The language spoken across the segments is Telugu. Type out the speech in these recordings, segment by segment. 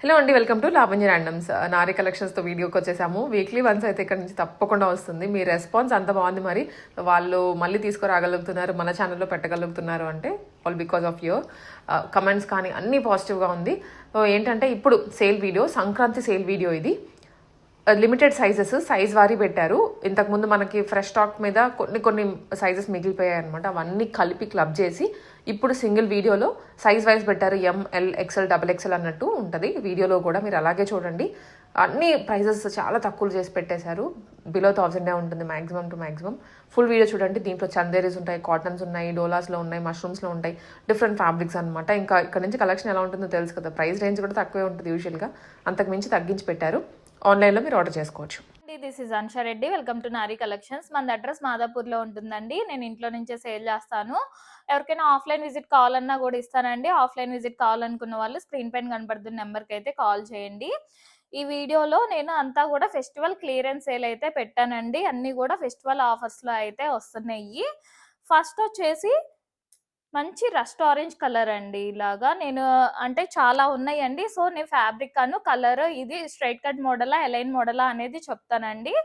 హలో అండి, వెల్కమ్ టు లావణ్య ర్యాండమ్స్. నారీ కలెక్షన్స్తో వీడియోకి వచ్చేసాము. వీక్లీ వన్స్ అయితే ఇక్కడ నుంచి తప్పకుండా వస్తుంది. మీ రెస్పాన్స్ అంత బాగుంది. మరి వాళ్ళు మళ్ళీ తీసుకురాగలుగుతున్నారు, మన ఛానల్లో పెట్టగలుగుతున్నారు అంటే all because of your comments కానీ అన్నీ పాజిటివ్గా ఉంది. సో ఏంటంటే ఇప్పుడు sale video, Sankranti sale video ఇది. లిమిటెడ్ సైజెస్, సైజ్ వారీ పెట్టారు. ఇంతకుముందు మనకి ఫ్రెష్ స్టాక్ మీద కొన్ని సైజెస్ మిగిలిపోయాయి అనమాట. అవన్నీ కలిపి క్లబ్ చేసి ఇప్పుడు సింగిల్ వీడియోలో సైజ్ వైజ్ పెట్టారు. ఎంఎల్, ఎక్స్ఎల్, డబుల్ ఎక్స్ఎల్ అన్నట్టు ఉంటుంది వీడియోలో కూడా. మీరు అలాగే చూడండి. అన్ని ప్రైజెస్ చాలా తక్కువ చేసి పెట్టేశారు. బిలో 1000 ఉంటుంది maximum to maximum. Full video చూడండి. దీంట్లో చందేరీస్ ఉంటాయి, కాటన్స్ ఉన్నాయి, డోలాస్లో ఉన్నాయి, మష్రూమ్స్లో ఉంటాయి, డిఫరెంట్ ఫ్యాబ్రిక్స్ అనమాట. ఇంకా ఇక్కడ నుంచి కలెక్షన్ ఎలా ఉంటుందో తెలుసు కదా. ప్రైస్ రేంజ్ కూడా తక్కువే ఉంటుంది యూజువల్గా. అంతకు మించి తగ్గించి పెట్టారు. ఆన్లైన్లో మీరు ఆర్డర్ చేసుకోవచ్చు. This is Ansha Reddy. Welcome to Nari collections. మన అడ్రస్ మాదాపూర్లో ఉంటుందండి. నేను ఇంట్లో నుంచే సేల్ చేస్తాను. ఎవరికైనా ఆఫ్లైన్ విజిట్ కావాలన్నా కూడా ఇస్తానండి. ఆఫ్లైన్ విజిట్ కావాలనుకున్న వాళ్ళు స్క్రీన్ పైన కనబడుతున్న నెంబర్కి అయితే కాల్ చేయండి. ఈ వీడియోలో నేను అంతా కూడా ఫెస్టివల్ క్లియరెన్స్ సేల్ అయితే పెట్టానండి. అన్నీ కూడా ఫెస్టివల్ ఆఫర్స్లో అయితే వస్తున్నాయి. ఫస్ట్ వచ్చేసి మంచి రస్ట్ ఆరెంజ్ కలర్ అండి. ఇలాగా నేను అంటే చాలా ఉన్నాయండి. సో నేను ఫ్యాబ్రిక్ అను కలర్ ఇది స్ట్రైట్ కట్ మోడలా, ఎలైన్ మోడలా అనేది చెప్తానండి.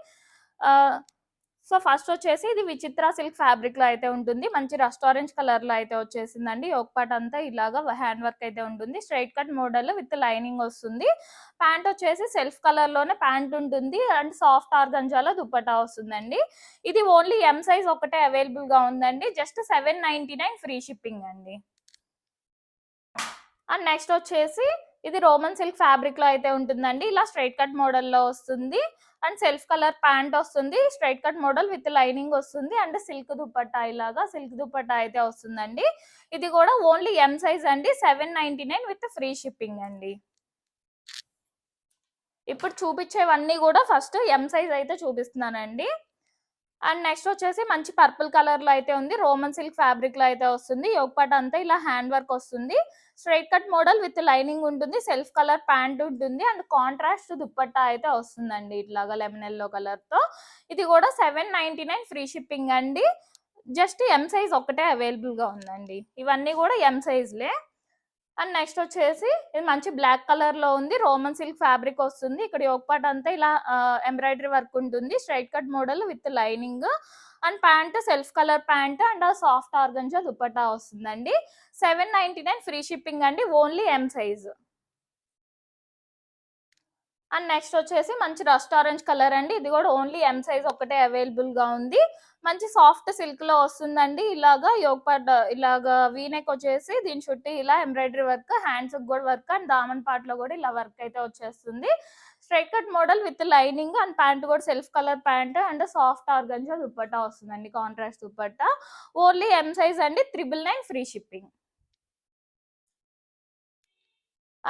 సో ఫస్ట్ వచ్చేసి ఇది విచిత్ర సిల్క్ ఫ్యాబ్రిక్ లో అయితే ఉంటుంది. మంచి రస్ట్ ఆరెంజ్ కలర్ లో అయితే వచ్చేసిందండి. ఒక పార్ట్ అంతా ఇలాగా హ్యాండ్ వర్క్ అయితే ఉంటుంది. Straight cut model with lining వస్తుంది. ప్యాంట్ వచ్చేసి సెల్ఫ్ కలర్ లోనే ప్యాంట్ ఉంటుంది అండ్ సాఫ్ట్ ఆర్గంజాలో దుపట్టా వస్తుందండి. ఇది ఓన్లీ ఎం సైజ్ ఒకటే అవైలబుల్ గా ఉందండి. జస్ట్ 799 ఫ్రీ షిప్పింగ్ అండి. అండ్ నెక్స్ట్ వచ్చేసి ఇది రోమన్ సిల్క్ ఫ్యాబ్రిక్ లో అయితే ఉంటుందండి. ఇలా స్ట్రైట్ కట్ మోడల్ లో వస్తుంది అండ్ సెల్ఫ్ కలర్ ప్యాంట్ వస్తుంది. Straight cut model with lining వస్తుంది అండ్ సిల్క్ దుపట్టా, ఇలాగా సిల్క్ దుపట్టా అయితే వస్తుందండి. ఇది కూడా ఓన్లీ ఎం సైజ్ అండి. 799 విత్ ఫ్రీ షిప్పింగ్ అండి. ఇప్పుడు చూపించేవన్నీ కూడా ఫస్ట్ ఎం సైజ్ అయితే చూపిస్తున్నానండి. అండ్ నెక్స్ట్ వచ్చేసి మంచి పర్పుల్ కలర్ లో అయితే ఉంది. రోమన్ సిల్క్ ఫ్యాబ్రిక్ లో అయితే వస్తుంది. యోగపాట్ అంతా ఇలా హ్యాండ్ వర్క్ వస్తుంది. Straight cut model with lining ఉంటుంది. సెల్ఫ్ కలర్ ప్యాంట్ ఉంటుంది అండ్ కాంట్రాస్ట్ దుప్పట్టా అయితే వస్తుందండి ఇట్లాగా లెమన్ ఎల్లో కలర్ తో. ఇది కూడా 799 ఫ్రీ షిప్పింగ్ అండి. జస్ట్ ఎం సైజ్ ఒకటే అవైలబుల్ గా ఉందండి. ఇవన్నీ కూడా ఎం సైజ్లే. అండ్ నెక్స్ట్ వచ్చేసి ఇది మంచి బ్లాక్ కలర్ లో ఉంది. రోమన్ సిల్క్ ఫ్యాబ్రిక్ వస్తుంది. ఇక్కడ యోగపాట్ అంతా ఇలా ఎంబ్రాయిడరీ వర్క్ ఉంటుంది. Straight cut model with lining and pant self colour pant and soft organza dupatta వస్తుందండి. 799 ఫ్రీ షిప్పింగ్ అండి. Only M size. And next వచ్చేసి మంచి రస్ట్ ఆరెంజ్ కలర్ అండి. ఇది కూడా ఓన్లీ ఎం సైజ్ ఒకటే అవైలబుల్ గా ఉంది. మంచి సాఫ్ట్ సిల్క్ లో వస్తుందండి. ఇలాగా యోగపాట్ ఇలాగా వీనెక్ వచ్చేసి దీని చుట్టూ ఇలా ఎంబ్రాయిడరీ వర్క్, హ్యాండ్స్ కూడా వర్క్ అండ్ దామన్ పార్ట్ లో కూడా ఇలా వర్క్ అయితే వచ్చేస్తుంది. Straight cut model with lining and pant కూడా self colour pant and soft organza dupatta వస్తుందండి. Contrast dupatta only M size అండి. 999 ఫ్రీ షిప్పింగ్.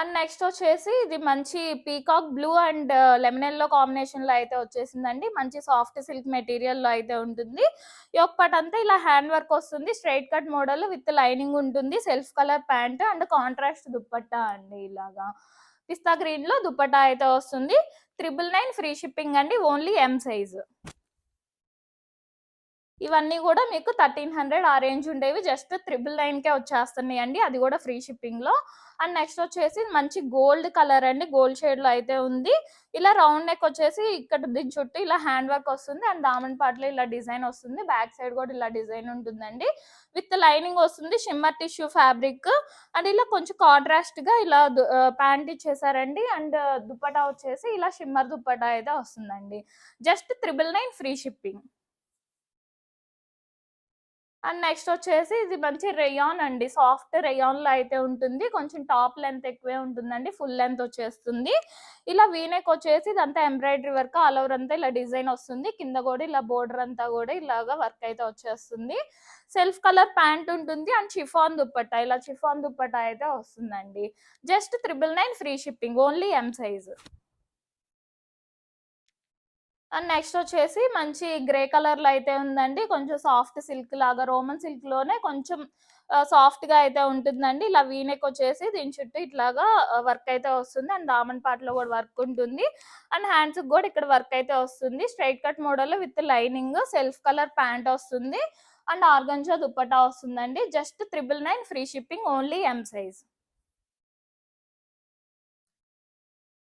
అండ్ నెక్స్ట్ వచ్చేసి ఇది మంచి peacock blue and lemon yellow combination లో అయితే వచ్చేసిందండి. మంచి సాఫ్ట్ సిల్క్ మెటీరియల్ లో అయితే ఉంటుంది. యోగపాట్ అంతా ఇలా హ్యాండ్ వర్క్ వస్తుంది. Straight cut model with lining ఉంటుంది. Self colour pant and contrast dupatta అండి. ఇలాగా పిస్తా గ్రీన్ లో దుపట్టా అయితే వస్తుంది. 999 ఫ్రీ షిప్పింగ్ అండి. Only M size. ఇవన్నీ కూడా మీకు 1300 ఆ రేంజ్ ఉండేవి జస్ట్ 999కే వచ్చేస్తున్నాయి అండి. అది కూడా ఫ్రీ షిప్పింగ్ లో. అండ్ నెక్స్ట్ వచ్చేసి మంచి గోల్డ్ కలర్ అండి. గోల్డ్ షేడ్ లో అయితే ఉంది. ఇలా రౌండ్ నెక్ వచ్చేసి ఇక్కడ దీని చుట్టూ ఇలా హ్యాండ్ వర్క్ వస్తుంది అండ్ దామన్ పార్ట్ లో ఇలా డిజైన్ వస్తుంది. బ్యాక్ సైడ్ కూడా ఇలా డిజైన్ ఉంటుందండి. విత్ లైనింగ్ వస్తుంది. షిమ్మర్ టిష్యూ ఫ్యాబ్రిక్ అండ్ ఇలా కొంచెం కాంట్రాస్ట్ గా ఇలా ప్యాంట్ ఇచ్చేసారండి. అండ్ దుపట్టా వచ్చేసి ఇలా షిమ్మర్ దుపట్టా అయితే వస్తుందండి. Just 999 free shipping. And next వచ్చేసి ఇది మంచి రేయాన్ అండి. సాఫ్ట్ రేయాన్ లో అయితే ఉంటుంది. కొంచెం టాప్ లెంత్ ఎక్కువే ఉంటుందండి. ఫుల్ లెంత్ వచ్చేస్తుంది. ఇలా వీనెక్ వచ్చేసి ఇదంతా ఎంబ్రాయిడరీ వర్క్ ఆల్ ఓవర్ అంతా ఇలా డిజైన్ వస్తుంది. కింద కూడా ఇలా బోర్డర్ అంతా కూడా ఇలాగా వర్క్ అయితే వచ్చేస్తుంది. సెల్ఫ్ కలర్ ప్యాంట్ ఉంటుంది అండ్ చిఫాన్ దుపట్టా, ఇలా చిఫాన్ దుపట్టా అయితే వస్తుందండి. Just 999 free shipping. Only M size. And next వచ్చేసి మంచి గ్రే కలర్ లో అయితే ఉందండి. కొంచెం సాఫ్ట్ సిల్క్ లాగా రోమన్ సిల్క్ లోనే కొంచెం సాఫ్ట్ గా అయితే ఉంటుందండి. ఇలా వీనెక్ వచ్చేసి దీని చుట్టూ ఇట్లాగా వర్క్ అయితే వస్తుంది అండ్ దామన్ పార్ట్ లో కూడా వర్క్ ఉంటుంది అండ్ హ్యాండ్స్ కూడా ఇక్కడ వర్క్ అయితే వస్తుంది. Straight cut model with lining, self colour pant వస్తుంది అండ్ ఆర్గంజా దుపట్టా వస్తుందండి. Just 999 free shipping. Only M size.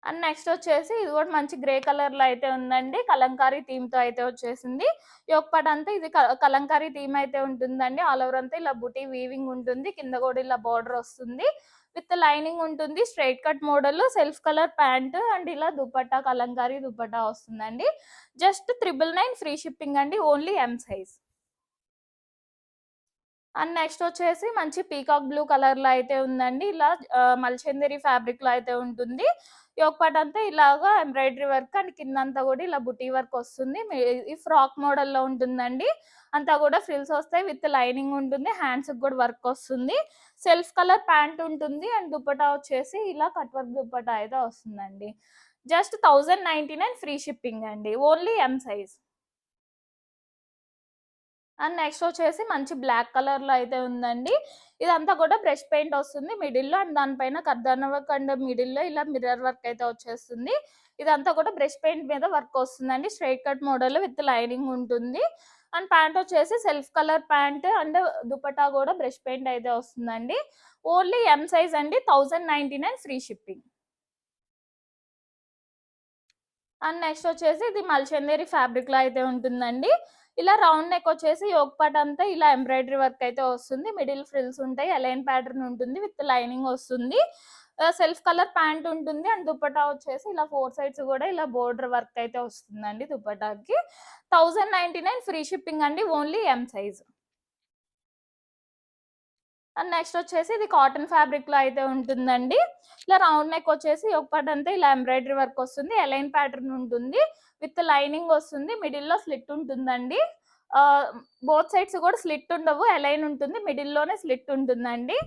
And next వచ్చేసి ఇది కూడా మంచి గ్రే కలర్ లో అయితే ఉందండి. కలంకారీ థీమ్ తో అయితే వచ్చేసింది. యోక్ పార్ట్ అంతా ఇది కలంకారీ థీమ్ అయితే ఉంటుందండి. ఆల్ ఓవర్ అంతా ఇలా బుటీ వీవింగ్ ఉంటుంది. కింద కూడా ఇలా బార్డర్ వస్తుంది. విత్ లైనింగ్ ఉంటుంది. Straight cut model, self colour pant and ఇలా దుపట్టా, కలంకారీ దుపట్టా వస్తుందండి. జస్ట్ 999 ఫ్రీ షిప్పింగ్ అండి. Only M size. And next వచ్చేసి మంచి పీకాక్ బ్లూ కలర్ లో అయితే ఉందండి. ఇలా మల్చందేరి ఫ్యాబ్రిక్ లో అయితే ఉంటుంది. యోక్ పార్ట్ అంతా ఇలాగా ఎంబ్రాయిడరీ వర్క్ అండ్ కిందంతా కూడా ఇలా బుటీ వర్క్ వస్తుంది. ఈ ఫ్రాక్ మోడల్ లో ఉంటుందండి. అంతా కూడా ఫ్రిల్స్ వస్తాయి. విత్ లైనింగ్ ఉంటుంది. హ్యాండ్స్ కూడా వర్క్ వస్తుంది. సెల్ఫ్ కలర్ ప్యాంట్ ఉంటుంది అండ్ దుపట్టా వచ్చేసి ఇలా కట్ వర్క్ దుపట్టా అయితే వస్తుందండి. జస్ట్ 1099 ఫ్రీ షిప్పింగ్ అండి. Only M size. And next వచ్చేసి మంచి బ్లాక్ కలర్ లో అయితే ఉందండి. ఇదంతా కూడా బ్రష్ పెయింట్ వస్తుంది మిడిల్ లో అండ్ దానిపైన కర్దానా వర్క్ అండ్ మిడిల్ లో ఇలా మిర్రర్ వర్క్ అయితే వచ్చేస్తుంది. ఇదంతా కూడా బ్రష్ పెయింట్ మీద వర్క్ వస్తుందండి. Straight cut model with lining ఉంటుంది. అండ్ ప్యాంట్ వచ్చేసి self colour pant and dupatta కూడా బ్రష్ పెయింట్ అయితే వస్తుందండి. ఓన్లీ ఎం సైజ్ అండి. 1099 ఫ్రీ షిప్పింగ్. అండ్ నెక్స్ట్ వచ్చేసి ఇది మల్చందేరి ఫ్యాబ్రిక్ లో అయితే ఉంటుందండి. ఇలా రౌండ్ నెక్ వచ్చేసి యోక్ పార్ట్ అంతా ఇలా ఎంబ్రాయిడరీ వర్క్ అయితే వస్తుంది. మిడిల్ ఫ్రిల్స్ ఉంటాయి. అలైన్ ప్యాటర్న్ ఉంటుంది. విత్ లైనింగ్ వస్తుంది. సెల్ఫ్ కలర్ ప్యాంట్ ఉంటుంది అండ్ దుపట్టా వచ్చేసి ఇలా 4 సైడ్స్ కూడా ఇలా బోర్డర్ వర్క్ అయితే వస్తుందండి దుపట్టాకి. 1099 ఫ్రీ షిప్పింగ్ అండి. Only M size. And next వచ్చేసి ఇది కాటన్ ఫ్యాబ్రిక్ లో అయితే ఉంటుందండి. ఇలా రౌండ్ నెక్ వచ్చేసి ఒక పార్ట్ అంతా ఇలా ఎంబ్రాయిడరీ వర్క్ వస్తుంది. అలైన్ ప్యాటర్న్ ఉంటుంది. విత్ లైనింగ్ వస్తుంది. మిడిల్ లో స్లిట్ ఉంటుందండి. బోత్ సైడ్స్ కూడా స్లిట్ ఉండవు. అలైన్ ఉంటుంది. మిడిల్ లోనే స్లిట్ ఉంటుందండి.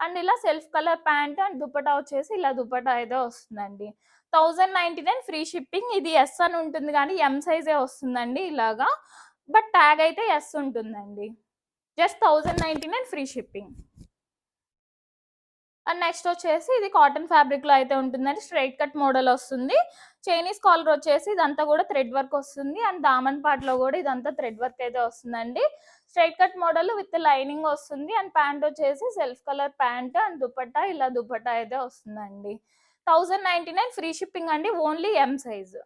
అండ్ ఇలా self colour pant and dupatta వచ్చేసి ఇలా దుపట్టా అయితే వస్తుందండి. 1099 ఫ్రీ షిప్పింగ్. ఇది ఎస్ అని ఉంటుంది కానీ ఎం సైజే వస్తుందండి ఇలాగా. బట్ ట్యాగ్ అయితే ఎస్ ఉంటుందండి. Just 1099 free shipping. And next వచ్చేసి ఇది కాటన్ ఫ్యాబ్రిక్ లో అయితే ఉంటుందండి. స్ట్రైట్ కట్ మోడల్ వస్తుంది. చైనీస్ కాలర్ వచ్చేసి ఇదంతా కూడా థ్రెడ్ వర్క్ వస్తుంది. అండ్ దామన్ పార్ట్ లో కూడా ఇదంతా థ్రెడ్ వర్క్ అయితే వస్తుందండి. Straight cut model with lining వస్తుంది. అండ్ ప్యాంట్ వచ్చేసి self colour pant and dupatta ఇలా దుపట్టా అయితే వస్తుందండి. 1099 ఫ్రీ షిప్పింగ్ అండి. Only M size.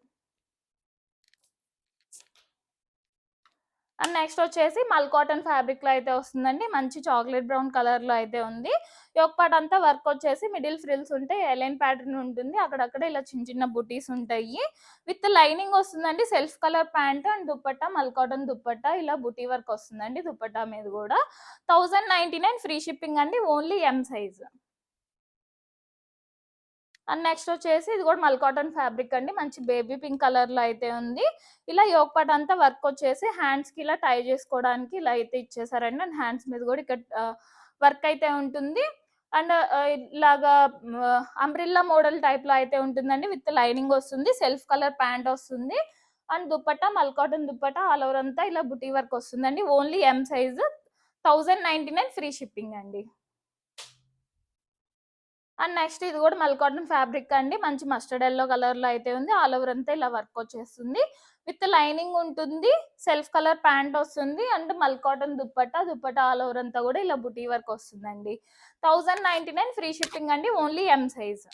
And next వచ్చేసి మల్ కాటన్ ఫ్యాబ్రిక్ లో అయితే వస్తుందండి. మంచి చాక్లెట్ బ్రౌన్ కలర్ లో అయితే ఉంది. యోక్ పార్ట్ అంతా వర్క్ వచ్చేసి మిడిల్ ఫ్రిల్స్ ఉంటాయి. ఎలైన్ ప్యాటర్న్ ఉంటుంది. అక్కడక్కడ ఇలా చిన్న చిన్న బుటీస్ ఉంటాయి. విత్ లైనింగ్ వస్తుందండి. Self colour pant and dupatta మల్ కాటన్ దుపట్టా ఇలా బుటీ వర్క్ వస్తుందండి దుపట్టా మీద కూడా. 1099 ఫ్రీ షిప్పింగ్ అండి. Only M size. And next వచ్చేసి ఇది కూడా మల్ కాటన్ ఫ్యాబ్రిక్ అండి. మంచి బేబీ పింక్ కలర్ లో అయితే ఉంది. ఇలా యోక్ పార్ట్ అంతా వర్క్ వచ్చేసి హ్యాండ్స్ కి ఇలా టై చేసుకోవడానికి ఇలా అయితే ఇచ్చేసారండి. అండ్ హ్యాండ్స్ మీద కూడా ఇక్కడ వర్క్ అయితే ఉంటుంది. అండ్ ఇలాగా అంబ్రిల్లా మోడల్ టైప్ లో అయితే ఉంటుందండి. విత్ లైనింగ్ వస్తుంది. సెల్ఫ్ కలర్ ప్యాంట్ వస్తుంది. అండ్ దుపట్టా మల్ కాటన్ దుపట్టా ఆల్ ఓవర్ అంతా ఇలా బుటీ వర్క్ వస్తుందండి. Only M size. 1099 free shipping అండి. అండ్ నెక్స్ట్ ఇది కూడా మల్ కాటన్ ఫ్యాబ్రిక్ అండి. మంచి మస్టర్డ్ ఎల్లో కలర్ లో అయితే ఉంది. ఆల్ ఓవర్ అంతా ఇలా వర్క్ వచ్చేస్తుంది. విత్ లైనింగ్ ఉంటుంది. సెల్ఫ్ కలర్ ప్యాంట్ వస్తుంది. అండ్ మల్ కాటన్ దుపట్టా ఆల్ ఓవర్ అంతా కూడా ఇలా బుటీ వర్క్ వస్తుందండి. 1099 ఫ్రీ షిప్పింగ్ అండి. Only M size.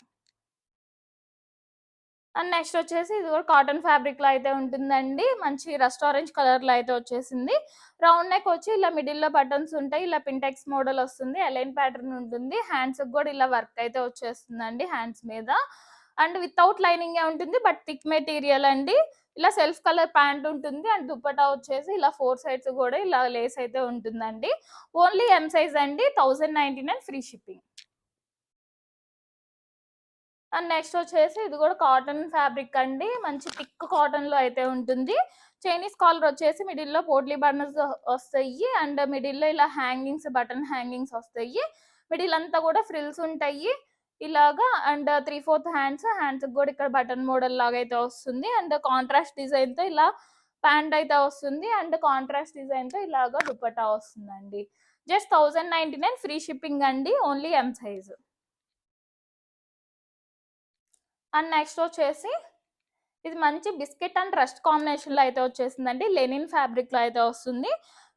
And next వచ్చేసి ఇది కూడా కాటన్ ఫ్యాబ్రిక్ లో అయితే ఉంటుందండి. మంచి రస్ట్ ఆరెంజ్ కలర్ లో అయితే వచ్చేసింది. రౌండ్ నెక్ వచ్చి ఇలా మిడిల్ లో బటన్స్ ఉంటాయి. ఇలా పింటెక్స్ మోడల్ వస్తుంది. అలైన్ ప్యాటర్న్ ఉంటుంది. హ్యాండ్స్ కూడా ఇలా వర్క్ అయితే వచ్చేస్తుందండి హ్యాండ్స్ మీద. అండ్ వితౌట్ లైనింగ్ ఉంటుంది. బట్ థిక్ మెటీరియల్ అండి. ఇలా సెల్ఫ్ కలర్ ప్యాంట్ ఉంటుంది. అండ్ దుపట్టా వచ్చేసి ఇలా 4 సైడ్స్ కూడా ఇలా లేస్ అయితే ఉంటుందండి. ఓన్లీ ఎం సైజ్ అండి. 1099 ఫ్రీ షిప్పింగ్. అండ్ నెక్స్ట్ వచ్చేసి ఇది కూడా కాటన్ ఫ్యాబ్రిక్ అండి. మంచి థిక్ కాటన్ లో అయితే ఉంటుంది. చైనీస్ కాలర్ వచ్చేసి మిడిల్ లో పోట్లీ బటన్స్ వస్తాయి. అండ్ మిడిల్ లో ఇలా హ్యాంగింగ్స్ బటన్ హ్యాంగింగ్స్ వస్తాయి. మిడిల్ అంతా కూడా ఫ్రిల్స్ ఉంటాయి ఇలాగా. అండ్ 3/4 హ్యాండ్స్ కూడా ఇక్కడ బటన్ మోడల్ లాగా అయితే వస్తుంది. అండ్ కాంట్రాస్ట్ డిజైన్ తో ఇలా ప్యాంట్ అయితే వస్తుంది. అండ్ కాంట్రాస్ట్ డిజైన్ తో ఇలాగా దుపట్టా వస్తుందండి. జస్ట్ 1099 ఫ్రీ షిప్పింగ్ అండి. Only M size. And next వచ్చేసి ఇది మంచి బిస్కెట్ అండ్ రస్ట్ కాంబినేషన్ లో అయితే వచ్చేసిందండి. లెనిన్ ఫ్యాబ్రిక్ లో అయితే వస్తుంది.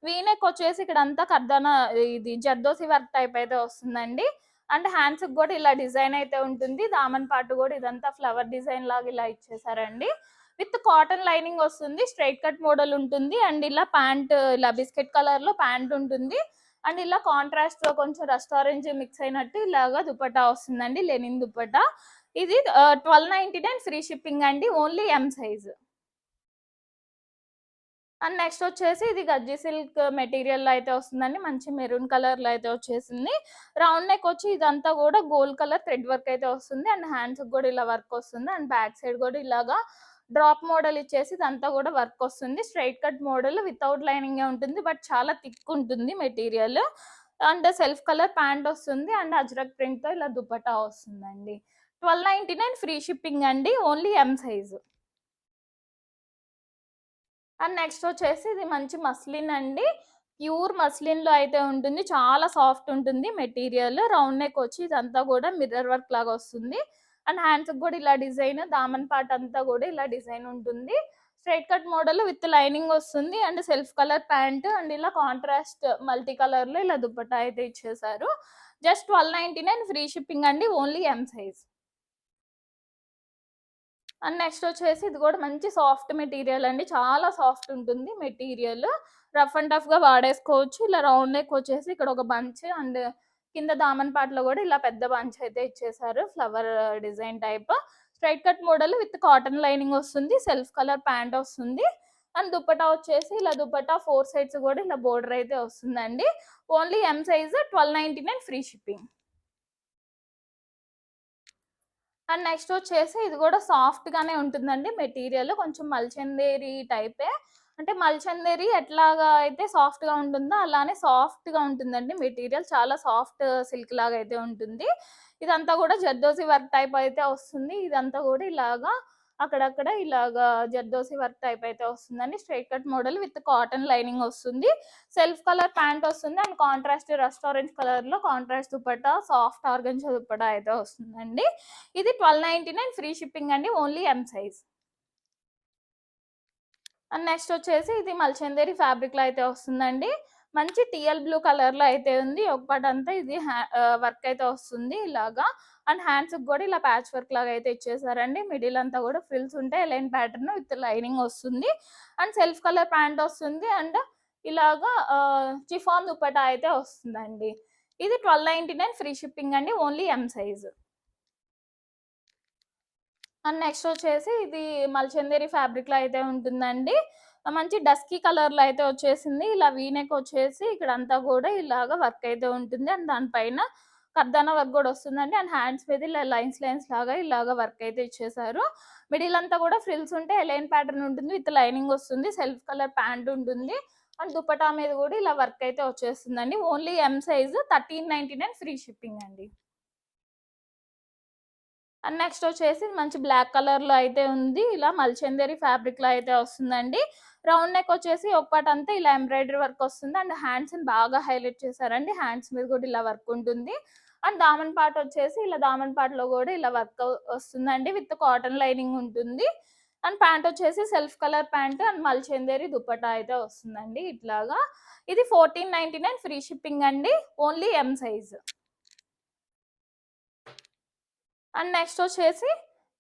వీనెక్ వచ్చేసి ఇక్కడ అంతా కర్దానా ఇది జర్దోసి వర్క్ టైప్ అయితే వస్తుందండి. అండ్ హ్యాండ్స్ కూడా ఇలా డిజైన్ అయితే ఉంటుంది. దామన్ పాటు కూడా ఇదంతా ఫ్లవర్ డిజైన్ లాగా ఇలా ఇచ్చేసారండి. విత్ కాటన్ లైనింగ్ వస్తుంది. స్ట్రైట్ కట్ మోడల్ ఉంటుంది. అండ్ ఇలా ప్యాంట్ ఇలా బిస్కెట్ కలర్ లో ప్యాంట్ ఉంటుంది. అండ్ ఇలా కాంట్రాస్ట్ లో కొంచెం రెస్టారెంట్ మిక్స్ అయినట్టు ఇలాగా దుపట్టా వస్తుందండి, లెనిన్ దుపట్టా. ఇది 1299 ఫ్రీ షిప్పింగ్ అండి, only M size. And next వచ్చేసి ఇది గజ్జి సిల్క్ మెటీరియల్ లో అయితే వస్తుందండి, మంచి మెరూన్ కలర్ లో అయితే వచ్చేసింది. రౌండ్ నెక్ వచ్చి ఇదంతా కూడా గోల్డ్ కలర్ థ్రెడ్ వర్క్ అయితే వస్తుంది. అండ్ హ్యాండ్స్ కూడా ఇలా వర్క్ వస్తుంది. అండ్ బ్యాక్ సైడ్ కూడా ఇలాగా డ్రాప్ మోడల్ ఇచ్చేసి ఇదంతా కూడా వర్క్ వస్తుంది. Straight cut model without lining ఉంటుంది, బట్ చాలా థిక్ ఉంటుంది material. And self colour pant వస్తుంది. అండ్ అజ్రక్ ప్రింట్ తో ఇలా దుపట్టా వస్తుందండి. 1299 ఫ్రీ షిప్పింగ్ అండి, only M size. And next వచ్చేసి ఇది మంచి మస్లిన్ అండి, ప్యూర్ మస్లిన్ లో అయితే ఉంటుంది. చాలా సాఫ్ట్ ఉంటుంది మెటీరియల్. రౌండ్ నెక్ వచ్చి ఇదంతా కూడా మిర్రర్ వర్క్ లాగా వస్తుంది. అండ్ హ్యాండ్స్ కూడా ఇలా డిజైన్, దామన్ పార్ట్ అంతా కూడా ఇలా డిజైన్ ఉంటుంది. Straight cut model with lining వస్తుంది. And self colour pant and ఇలా కాంట్రాస్ట్ మల్టీ కలర్ లో ఇలా దుపట్టా అయితే ఇచ్చేసారు. జస్ట్ 1299 ఫ్రీ షిప్పింగ్ అండి, only M size. And next వచ్చేసి ఇది కూడా మంచి సాఫ్ట్ మెటీరియల్ అండి, చాలా సాఫ్ట్ ఉంటుంది మెటీరియల్. రఫ్ అండ్ టఫ్ గా వాడేసుకోవచ్చు. ఇలా రౌండ్ నెక్ వచ్చేసి ఇక్కడ ఒక బంచ్ అండ్ కింద దామన్ పాటలో కూడా ఇలా పెద్ద బంచ్ అయితే ఇచ్చేసారు, flower design type. Straight cut model with cotton lining వస్తుంది. సెల్ఫ్ కలర్ ప్యాంట్ వస్తుంది. అండ్ దుపట్టా వచ్చేసి ఇలా దుపట్టా 4 సైడ్స్ కూడా ఇలా బోర్డర్ అయితే వస్తుందండి. Only M size, 1299 free shipping. And next వచ్చేసి ఇది కూడా సాఫ్ట్ గానే ఉంటుందండి మెటీరియల్, కొంచెం మల్చందేరి టైపే. అంటే మల్చందేరి ఎట్లాగా అయితే సాఫ్ట్ గా ఉంటుందో అలానే సాఫ్ట్ గా ఉంటుందండి మెటీరియల్, చాలా సాఫ్ట్ సిల్క్ లాగా అయితే ఉంటుంది. ఇదంతా కూడా జర్దోసి వర్క్ టైప్ అయితే వస్తుంది. ఇదంతా కూడా ఇలాగా అక్కడక్కడ ఇలాగా జర్దోసి వర్క్ టైప్ అయితే వస్తుందండి. Straight cut model with cotton lining వస్తుంది. సెల్ఫ్ కలర్ ప్యాంట్ వస్తుంది. అండ్ కాంట్రాస్ట్ రెస్టారెంట్ కలర్ లో contrast dupatta, soft organza dupatta అయితే వస్తుందండి. ఇది 1299 ఫ్రీ షిప్పింగ్ అండి, only M size. And next వచ్చేసి ఇది మల్చందేరి ఫ్యాబ్రిక్ లో అయితే వస్తుందండి. మంచి టిఎల్ బ్లూ కలర్ లో అయితే ఉంది. ఒక పార్ట్ అంతా ఇది వర్క్ అయితే వస్తుంది ఇలాగా. అండ్ హ్యాండ్స్ కూడా ఇలా ప్యాచ్ వర్క్ లాగా అయితే ఇచ్చేసారండి. మిడిల్ అంతా కూడా ఫ్రిల్స్ ఉంటాయి, లైన్ ప్యాటర్న్ విత్ లైనింగ్ వస్తుంది. అండ్ సెల్ఫ్ కలర్ ప్యాంట్ వస్తుంది. అండ్ ఇలాగా చిఫాన్ దుపట్టా అయితే వస్తుందండి. ఇది 1299 ఫ్రీ షిప్పింగ్ అండి, only M size. And next వచ్చేసి ఇది మల్చందేరి ఫ్యాబ్రిక్ లో అయితే ఉంటుందండి. మంచి డస్కీ కలర్ లో అయితే వచ్చేసింది. ఇలా వీనెక్ వచ్చేసి ఇక్కడ అంతా కూడా ఇలాగా వర్క్ అయితే ఉంటుంది. అండ్ దానిపైన కర్దానా వర్క్ కూడా వస్తుందండి. అండ్ హ్యాండ్స్ మీద ఇలా లైన్స్ లైన్స్ లాగా ఇలాగా వర్క్ అయితే ఇచ్చేసారు. మిడిల్ అంతా కూడా ఫ్రిల్స్ ఉంటే ఎలైన్ ప్యాటర్న్ ఉంటుంది, విత్ లైనింగ్ వస్తుంది. సెల్ఫ్ కలర్ ప్యాంట్ ఉంటుంది. అండ్ దుపట్టా మీద కూడా ఇలా వర్క్ అయితే వచ్చేస్తుందండి. Only M size, 1399 free shipping అండి. అండ్ నెక్స్ట్ వచ్చేసి మంచి బ్లాక్ కలర్ లో అయితే ఉంది. ఇలా మల్చందేరి ఫ్యాబ్రిక్ లో అయితే వస్తుందండి. రౌండ్ నెక్ వచ్చేసి ఒక పార్ట్ అంతా ఇలా ఎంబ్రాయిడరీ వర్క్ వస్తుంది. అండ్ హ్యాండ్స్ బాగా హైలైట్ చేశారండి. హ్యాండ్స్ మీద కూడా ఇలా వర్క్ ఉంటుంది. అండ్ దామన్ పార్ట్ వచ్చేసి ఇలా దామన్ పార్ట్ లో కూడా ఇలా వర్క్ వస్తుందండి, విత్ కాటన్ లైనింగ్ ఉంటుంది. అండ్ ప్యాంట్ వచ్చేసి self colour pant and mul chanderi dupatta అయితే వస్తుందండి ఇట్లాగా. ఇది 1499 ఫ్రీ షిప్పింగ్ అండి, only M size. And next వచ్చేసి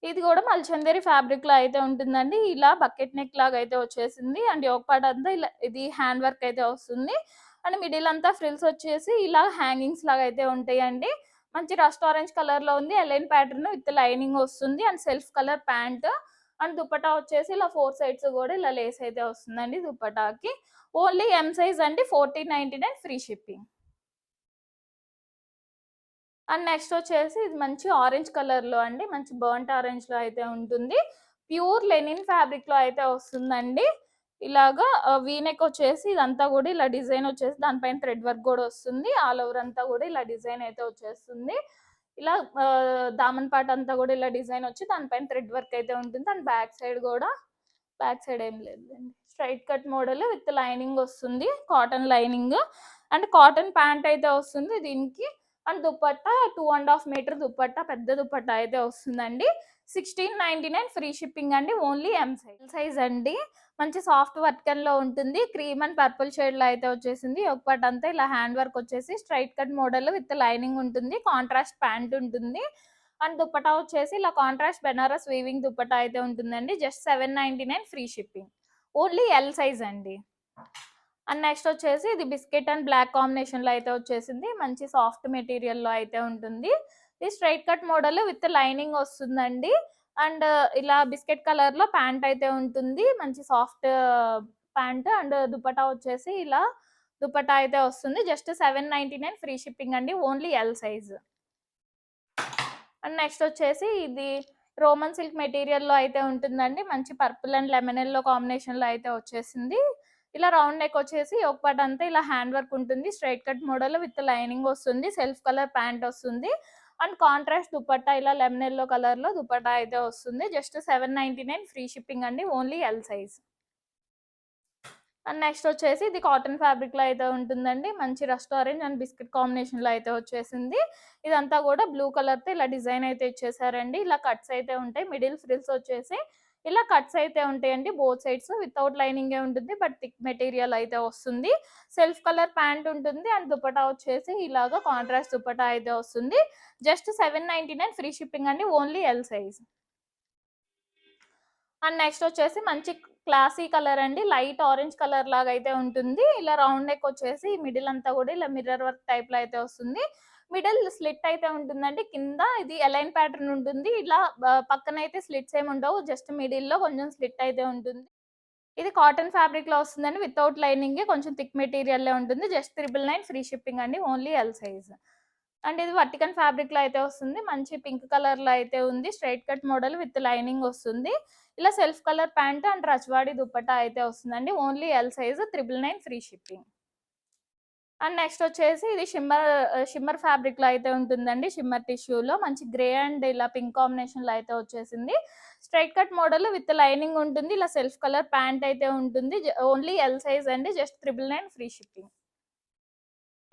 ఇది కూడా మల్చందేరి ఫ్యాబ్రిక్ లో అయితే ఉంటుందండి. ఇలా బకెట్ నెక్ లాగా అయితే వచ్చేసింది. అండ్ ఒక పార్ట్ అంతా ఇలా ఇది హ్యాండ్ వర్క్ అయితే వస్తుంది. అండ్ మిడిల్ అంతా ఫ్రిల్స్ వచ్చేసి ఇలా హ్యాంగింగ్స్ లాగా అయితే ఉంటాయండి. మంచి రస్ట్ ఆరెంజ్ కలర్ లో ఉంది. ఎలైన్ ప్యాటర్న్ విత్ లైనింగ్ వస్తుంది. And self colour pant. And dupatta వచ్చేసి ఇలా 4 సైడ్స్ కూడా ఇలా లేస్ అయితే వస్తుందండి దుపట్టాకి. ఓన్లీ ఎం సైజ్ అండి, 1499 ఫ్రీ షిప్పింగ్. అండ్ నెక్స్ట్ వచ్చేసి ఇది మంచి ఆరెంజ్ కలర్ లో అండి, మంచి బర్nt ఆరెంజ్ లో అయితే ఉంటుంది. ప్యూర్ లెనిన్ ఫ్యాబ్రిక్ లో అయితే వస్తుందండి. ఇలాగా వీనెక్ వచ్చేసి ఇదంతా కూడా ఇలా డిజైన్ వచ్చేసి దానిపైన థ్రెడ్ వర్క్ కూడా వస్తుంది. ఆల్ ఓవర్ అంతా కూడా ఇలా డిజైన్ అయితే వచ్చేస్తుంది. ఇలా దామన్ పార్ట్ అంతా కూడా ఇలా డిజైన్ వచ్చి దానిపైన థ్రెడ్ వర్క్ అయితే ఉంటుంది. అండ్ బ్యాక్ సైడ్ కూడా, బ్యాక్ సైడ్ ఏం లేదండి, straight cut model with lining వస్తుంది, cotton lining. And cotton pant అయితే వస్తుంది దీనికి. అండ్ దుపట్టా 2.5 మీటర్ దుపట్టా, పెద్ద దుపట్టా అయితే వస్తుందండి. 1699 ఫ్రీ షిప్పింగ్ అండి. ఓన్లీ ఎం సైజ్ అండి. మంచి సాఫ్ట్ వర్కన్లో ఉంటుంది. క్రీమ్ అండ్ పర్పుల్ షేడ్లో అయితే వచ్చేసింది. ఒక పార్ట్ అంతా ఇలా హ్యాండ్ వర్క్ వచ్చేసి straight cut model with lining ఉంటుంది. కాంట్రాస్ట్ ప్యాంట్ ఉంటుంది. అండ్ దుపట్టా వచ్చేసి ఇలా కాంట్రాస్ట్ బెనారస్ వీవింగ్ దుపట్టా అయితే ఉంటుందండి. Just 799 free shipping. Only L size అండి. అండ్ నెక్స్ట్ వచ్చేసి ఇది బిస్కెట్ అండ్ బ్లాక్ కాంబినేషన్లో అయితే వచ్చేసింది. మంచి సాఫ్ట్ మెటీరియల్లో అయితే ఉంటుంది. ఇది straight cut model with lining వస్తుందండి. అండ్ ఇలా బిస్కెట్ కలర్లో ప్యాంట్ అయితే ఉంటుంది. మంచి సాఫ్ట్ ప్యాంట్ అండ్ దుపట్టా వచ్చేసి ఇలా దుపట్టా అయితే వస్తుంది. జస్ట్ 799 ఫ్రీ షిప్పింగ్ అండి. Only L size. And next వచ్చేసి ఇది రోమన్ సిల్క్ మెటీరియల్లో అయితే ఉంటుందండి. మంచి పర్పుల్ అండ్ లెమన్ ఎల్లో కాంబినేషన్లో అయితే వచ్చేసింది. ఇలా రౌండ్ నెక్ వచ్చేసి ఒక పార్ట్ అంతా ఇలా హ్యాండ్ వర్క్ ఉంటుంది. Straight cut model with lining వస్తుంది. సెల్ఫ్ కలర్ ప్యాంట్ వస్తుంది. అండ్ కాంట్రాస్ట్ దుపట్టా ఇలా లెమన్ ఎల్లో కలర్లో దుపట్టా అయితే వస్తుంది. జస్ట్ 799 ఫ్రీ షిప్పింగ్ అండి. Only L size. And next వచ్చేసి ఇది కాటన్ ఫ్యాబ్రిక్లో అయితే ఉంటుందండి. మంచి రస్ట్ ఆరెంజ్ అండ్ బిస్కెట్ కాంబినేషన్లో అయితే వచ్చేసింది. ఇదంతా కూడా బ్లూ కలర్తో ఇలా డిజైన్ అయితే ఇచ్చేసారండి. ఇలా కట్స్ అయితే ఉంటాయి. మిడిల్ ఫ్రిల్స్ వచ్చేసి ఇలా కట్స్ అయితే ఉంటాయండి. బోత్ సైడ్స్ వితౌట్ లైనింగే ఉంటుంది. బట్ థిక్ మెటీరియల్ అయితే వస్తుంది. సెల్ఫ్ కలర్ ప్యాంట్ ఉంటుంది. అండ్ దుపట్టా వచ్చేసి ఇలాగా కాంట్రాస్ట్ దుపట్టా అయితే వస్తుంది. జస్ట్ 799 ఫ్రీ షిప్పింగ్ అండి. Only L size. And next వచ్చేసి మంచి క్లాసీ కలర్ అండి. లైట్ ఆరెంజ్ కలర్ లాగా అయితే ఉంటుంది. ఇలా రౌండ్ నెక్ వచ్చేసి మిడిల్ అంతా కూడా ఇలా మిర్రర్ వర్క్ టైప్ లో అయితే వస్తుంది. మిడిల్ స్లిట్ అయితే ఉంటుందండి. కింద ఇది అలైన్ ప్యాటర్న్ ఉంటుంది. ఇలా పక్కన అయితే స్లిట్స్ ఏమి ఉండవు. జస్ట్ మిడిల్ లో కొంచెం స్లిట్ అయితే ఉంటుంది. ఇది కాటన్ ఫ్యాబ్రిక్ లో వస్తుందండి. వితౌట్ లైనింగ్ కొంచెం థిక్ మెటీరియల్ ఉంటుంది. జస్ట్ 999 ఫ్రీ షిప్పింగ్ అండి. Only L size. అండ్ ఇది వర్టికన్ ఫ్యాబ్రిక్ లో అయితే వస్తుంది. మంచి పింక్ కలర్ లో అయితే ఉంది. Straight cut model with lining వస్తుంది. ఇలా self colour pant and Rajwadi dupatta అయితే వస్తుందండి. Only L size. 999 free shipping. And next వచ్చేసి ఇది షిమ్మర్ ఫ్యాబ్రిక్ లో అయితే ఉంటుందండి. షిమ్మర్ టిష్యూలో మంచి గ్రే అండ్ ఇలా పింక్ కాంబినేషన్ లో అయితే వచ్చేసింది. Straight cut model with lining ఉంటుంది. ఇలా సెల్ఫ్ కలర్ ప్యాంట్ అయితే ఉంటుంది. ఓన్లీ ఎల్ సైజ్ అండి. Just 999 free shipping.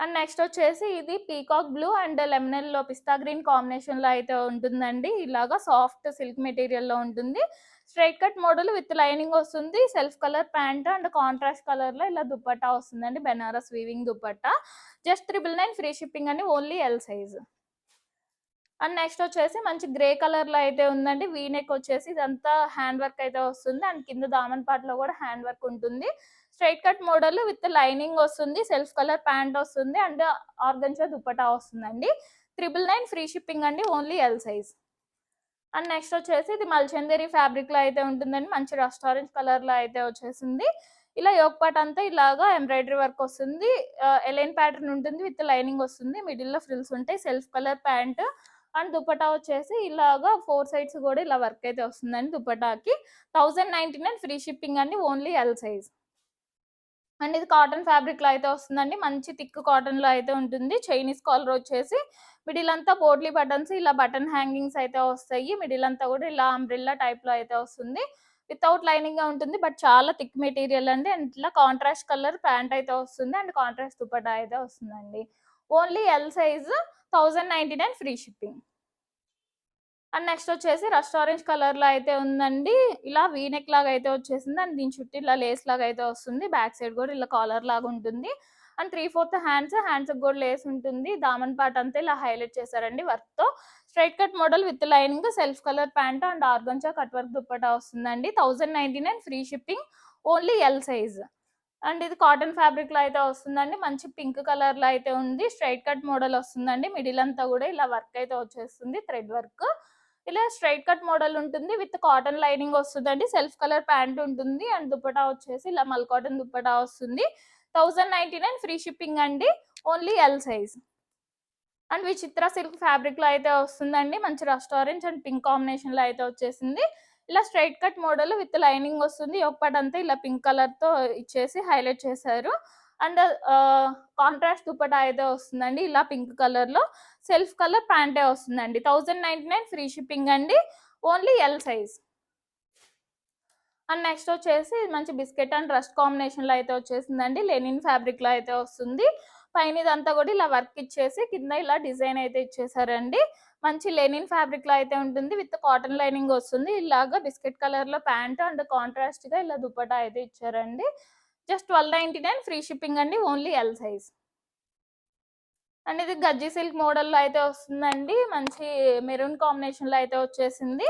And next వచ్చేసి ఇది పీకాక్ బ్లూ అండ్ లెమన్ లో పిస్తా గ్రీన్ కాంబినేషన్ లో అయితే ఉంటుందండి. ఇలాగా సాఫ్ట్ సిల్క్ మెటీరియల్ లో ఉంటుంది. Straight cut model with lining వస్తుంది. Self colour pant and contrast colour లో ఇలా దుపట్టా వస్తుందండి. Banaras weaving dupatta. Just 999 free shipping అండి. Only L size. And next వచ్చేసి మంచి గ్రే కలర్ లో అయితే ఉందండి. వీనెక్ వచ్చేసి ఇదంతా హ్యాండ్ వర్క్ అయితే వస్తుంది. అండ్ కింద దామన్ పార్ట్ లో కూడా హ్యాండ్ వర్క్ ఉంటుంది. Straight cut model with lining వస్తుంది. సెల్ఫ్ కలర్ ప్యాంట్ వస్తుంది. అండ్ ఆర్గన్జా దుపట్టా వస్తుందండి. 999 ఫ్రీ షిప్పింగ్ అండి. Only L size. And next వచ్చేసి ఇది మల్చందేరి ఫ్యాబ్రిక్ లో అయితే ఉంటుందండి. మంచి రస్ట్ ఆరెంజ్ కలర్ లో అయితే వచ్చేసింది. ఇలా యోక్ పార్ట్ అంతా ఇలాగా ఎంబ్రాయిడరీ వర్క్ వస్తుంది. ఎలైన్ ప్యాటర్న్ ఉంటుంది. విత్ లైనింగ్ వస్తుంది. మిడిల్ లో ఫ్రిల్స్ ఉంటాయి. Self colour pant and dupatta వచ్చేసి ఇలాగా 4 సైడ్స్ కూడా ఇలా వర్క్ అయితే వస్తుందండి. దుపట్టాకి 1099 ఫ్రీ షిప్పింగ్ అండి. Only L size. అండ్ ఇది కాటన్ ఫ్యాబ్రిక్ లో అయితే వస్తుందండి. మంచి థిక్ కాటన్ లో అయితే ఉంటుంది. చైనీస్ కాలర్ వచ్చేసి మిడిల్ అంతా పోట్లీ బటన్స్ ఇలా బటన్ హ్యాంగింగ్స్ అయితే వస్తాయి. మిడిల్ అంతా కూడా ఇలా అంబ్రిల్లా టైప్ లో అయితే వస్తుంది. వితౌట్ లైనింగ్ గా ఉంటుంది. బట్ చాలా థిక్ మెటీరియల్ అండి. అండ్ ఇట్లా కాంట్రాస్ట్ కలర్ ప్యాంట్ అయితే వస్తుంది. అండ్ కాంట్రాస్ట్ దుపట్టా అయితే వస్తుందండి. Only L size. 1099 free shipping. And next వచ్చేసి రస్ట్ ఆరెంజ్ కలర్ లో అయితే ఉందండి. ఇలా వీనెక్ లాగా అయితే వచ్చేసింది. అండ్ దీని చుట్టూ ఇలా లేస్ లాగా అయితే వస్తుంది. బ్యాక్ సైడ్ కూడా ఇలా కాలర్ లాగా ఉంటుంది. అండ్ 3/4 హ్యాండ్స్ కూడా లేస్ ఉంటుంది. దామన్ పార్ట్ అంతా ఇలా హైలైట్ చేశారండి వర్క్ తో. Straight cut model with lining, self colour pant and organza cut work dupatta వస్తుందండి. 1099 free shipping. Only L size. And ఇది కాటన్ ఫ్యాబ్రిక్ లో అయితే వస్తుందండి. మంచి పింక్ కలర్ లో అయితే ఉంది. స్ట్రైట్ కట్ మోడల్ వస్తుందండి. మిడిల్ అంతా కూడా ఇలా వర్క్ అయితే వచ్చేస్తుంది. థ్రెడ్ వర్క్ ఇలా స్ట్రైట్ కట్ మోడల్ ఉంటుంది. విత్ కాటన్ లైనింగ్ వస్తుందండి. సెల్ఫ్ కలర్ ప్యాంట్ ఉంటుంది. అండ్ దుపట్టా వచ్చేసి ఇలా మల్ కాటన్ దుపట్టా వస్తుంది. 1099 ఫ్రీ షిప్పింగ్ అండి. Only L size. And Vichitra silk fabric లో అయితే వస్తుందండి. మంచి rust orange and pink combination లో అయితే వచ్చేసింది. ఇలా straight cut model with lining వస్తుంది. ఒక్కటంతా ఇలా పింక్ కలర్ తో ఇచ్చేసి హైలైట్ చేశారు. అండ్ కాంట్రాస్ట్ దుపట్టా అయితే వస్తుందండి. ఇలా పింక్ కలర్ లో సెల్ఫ్ కలర్ ప్యాంటే వస్తుందండి. 1099 ఫ్రీ షిప్పింగ్ అండి. Only L size. And next వచ్చేసి మంచి బిస్కెట్ అండ్ రస్ట్ కాంబినేషన్ లో అయితే వచ్చేసిందండి. లెనిన్ ఫ్యాబ్రిక్ లో అయితే వస్తుంది. పైన ఇదంతా కూడా ఇలా వర్క్ ఇచ్చేసి కింద ఇలా డిజైన్ అయితే ఇచ్చేసారండి. మంచి లెనిన్ ఫ్యాబ్రిక్ లో అయితే ఉంటుంది, విత్ కాటన్ లైనింగ్ వస్తుంది. ఇలాగా బిస్కెట్ కలర్ లో ప్యాంట్ అండ్ కాంట్రాస్ట్ గా ఇలా దుపట్టా అయితే ఇచ్చారండి. జస్ట్ 1299 ఫ్రీ షిప్పింగ్ అండి, ఓన్లీ ఎల్ సైజ్. అండ్ ఇది గజ్జి సిల్క్ మోడల్లో అయితే వస్తుందండి. మంచి మెరూన్ కాంబినేషన్ లో అయితే వచ్చేసింది.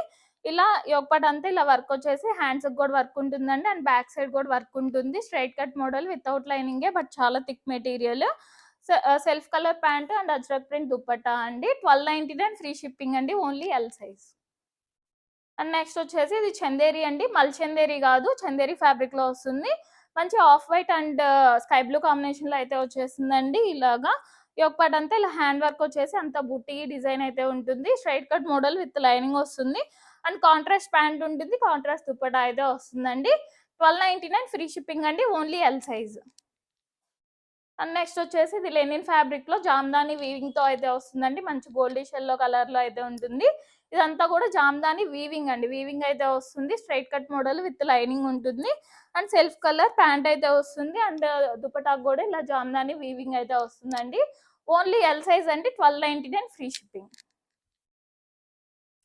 ఇలా యోగపాట్ అంతా ఇలా వర్క్ వచ్చేసి హ్యాండ్స్ కూడా వర్క్ ఉంటుందండి, అండ్ బ్యాక్ సైడ్ కూడా వర్క్ ఉంటుంది. స్ట్రైట్ కట్ మోడల్ వితౌట్ లైనింగే, బట్ చాలా thick material. Self colour pant and ajrakh print dupatta అండి. 1299 ఫ్రీ షిప్పింగ్ అండి, only L size. And next వచ్చేసి ఇది చందేరి అండి, మల్ చందేరి కాదు, చందేరి ఫ్యాబ్రిక్ లో వస్తుంది. మంచి off white and sky blue combination లో అయితే వచ్చేసిందండి. ఇలాగా యోగ్ పార్ట్ అంతా ఇలా హ్యాండ్ వర్క్ వచ్చేసి అంత బుట్టి డిజైన్ అయితే ఉంటుంది. Straight cut model with lining వస్తుంది, అండ్ కాంట్రాస్ట్ ప్యాంట్ ఉంటుంది, కాంట్రాస్ట్ దుపట్టా అయితే వస్తుందండి. 1299 ఫ్రీ షిప్పింగ్ అండి, only L size. And next వచ్చేసి ఇది లెనిన్ ఫ్యాబ్రిక్ లో జామ్దాని వీవింగ్ తో అయితే వస్తుందండి. మంచి గోల్డిష్ ఎల్లో కలర్ లో అయితే ఉంటుంది. ఇదంతా కూడా జామ్దాని వీవింగ్ అండి, వీవింగ్ అయితే వస్తుంది. Straight cut model with lining ఉంటుంది, అండ్ సెల్ఫ్ కలర్ ప్యాంట్ అయితే వస్తుంది, అండ్ దుపటాకు కూడా ఇలా జామ్దాని వీవింగ్ అయితే వస్తుందండి. ఓన్లీ ఎల్ సైజ్ అండి, 1299 ఫ్రీ షిప్పింగ్.